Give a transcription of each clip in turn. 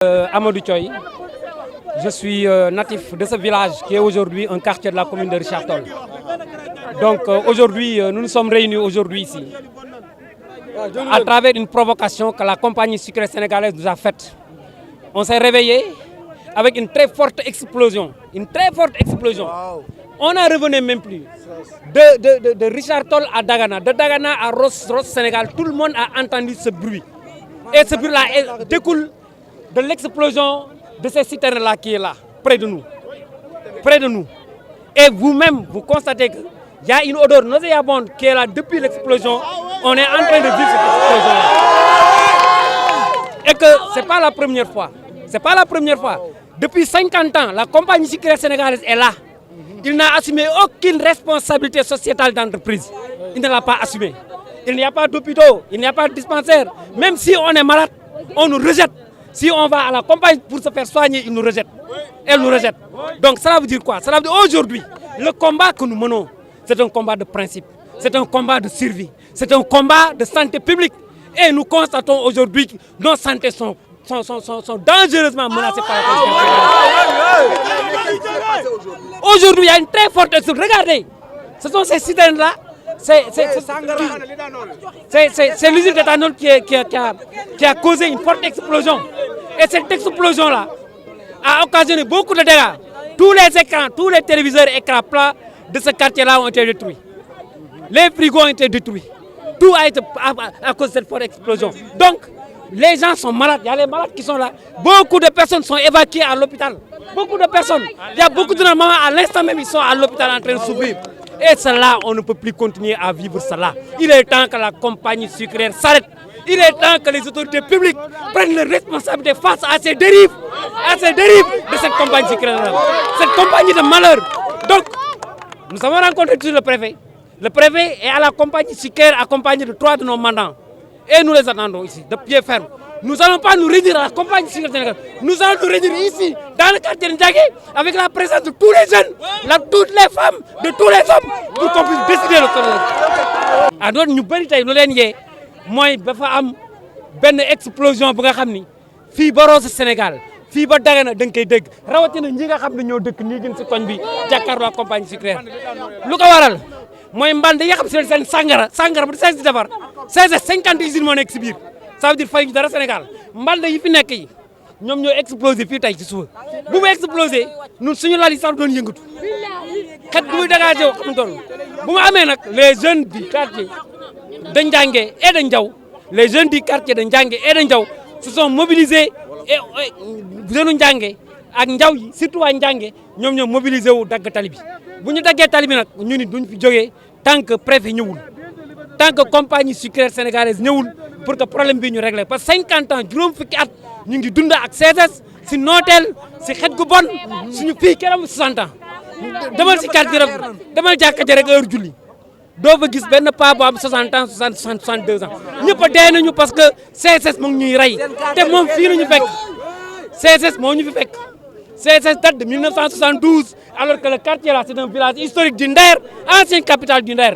Amadou Thioye, je suis natif de ce village qui est aujourd'hui un quartier de la commune de Richard Toll. Donc aujourd'hui, nous nous sommes réunis aujourd'hui ici à travers une provocation que la compagnie sucrière sénégalaise nous a faite. On s'est réveillé avec une très forte explosion, On n'en revenait même plus. De Richard Toll à Dagana, de Dagana à Ross Sénégal, tout le monde a entendu ce bruit. Et ce bruit-là découle de l'explosion de ces citernes-là qui est là, près de nous. Et vous-même, vous constatez qu'il y a une odeur nauséabonde qui est là depuis l'explosion. On est en train de vivre cette explosion-là. Et que ce n'est pas la première fois. Depuis 50 ans, la compagnie sucrière sénégalaise est là. Il n'a assumé aucune responsabilité sociétale d'entreprise. Il ne l'a pas assumé. Il n'y a pas d'hôpitaux, il n'y a pas de dispensaire. Même si on est malade, on nous rejette. Si on va à la compagnie pour se faire soigner, ils nous rejettent. Elle nous rejette. Donc cela veut dire quoi? Cela veut dire aujourd'hui, le combat que nous menons, c'est un combat de principe, c'est un combat de survie, c'est un combat de santé publique. Et nous constatons aujourd'hui que nos santé sont dangereusement menacées par la compagnie. Aujourd'hui, il y a une très forte explosion. Regardez, ce sont ces citernes-là. C'est l'usine d'éthanol qui a causé une forte explosion. Et cette explosion-là a occasionné beaucoup de dégâts. Tous les écrans, tous les téléviseurs écrans plats de ce quartier-là ont été détruits. Les frigos ont été détruits. Tout a été à cause de cette forte explosion. Donc, les gens sont malades. Il y a les malades qui sont là. Beaucoup de personnes sont évacuées à l'hôpital. Beaucoup de personnes. Il y a beaucoup de mamans à l'instant même, ils sont à l'hôpital en train de souffrir. Et cela, on ne peut plus continuer à vivre cela. Il est temps que la compagnie sucrière s'arrête. Il est temps que les autorités publiques prennent leurs responsabilités face à ces dérives de cette compagnie sucrière. Cette compagnie de malheur. Donc, nous avons rencontré tout le préfet. Le préfet est à la compagnie sucrière accompagné de 3 de nos mandants. Et nous les attendons ici, de pied ferme. Nous n'allons pas nous réduire à la compagnie sucrière sénégalaise. Nous allons nous réduire ici, dans le quartier de Ndiagué, avec la présence de tous les jeunes, toutes les femmes, de tous les hommes, pour qu'on puisse décider le sort. À d'autres, nous avons une explosion bu nga xam ni fii ba Rosso Sénégal fii ba Dagana da nga koy dégg rawatina ñi nga xam ne ñoo dëkk nii gën si koñ bi jàkkaarloo compagnie sucrière. lu ko waral mooy mband yi nga xam si seen sangara bu di defar 50 usines moo nekk si biir. Ça veut dire fay ñu dara Sénégal mbald yi fi nekk yi ñoom ñoo explosé fii tey ci suba bu mu explosé ñun suñu lal yi sax doon yëngatu xet bu muy dégagé wu xam toll bu mu amee nag les jeunes du quartier de Ndiangué et de Ndiaw se sont mobilisés et jeunes Ndiangué ak Ndiaw yi surtout waa Ndiangué ñoom ñoo mobilisé wu dagg tali bi bu ñu daggee tali bi nag ñu ni duñ fi jógee tant que préfet ñëwul tant que compagnie sucrière sénégalaise ñëwul pour que problème bi ñu régler parce que 50 ans juróom fukki at ñu ngi dund ak CSS si nooteel si xet gu bon suñu fii keram 60 ans demal si quartier rek demal jàkka ja rek heure julli doo fa gis benn paa bu am 60 ans 62 ans ñëpp a dee nañu parce que CSS mu ngi ñuy rey te moom fii la ñu fekk CSS moo ñu fi fekk CSS date de 1972 alors que le quartier là c'est un village historique du Nder ancienne capitale du Nder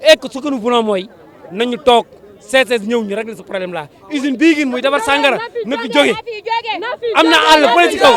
et que ce que nous voulons mooy nañu toog CSS ñëw ñu régler ce problème là usine bii gin muy defar sangara na fi jóge am na àll bële ci kaw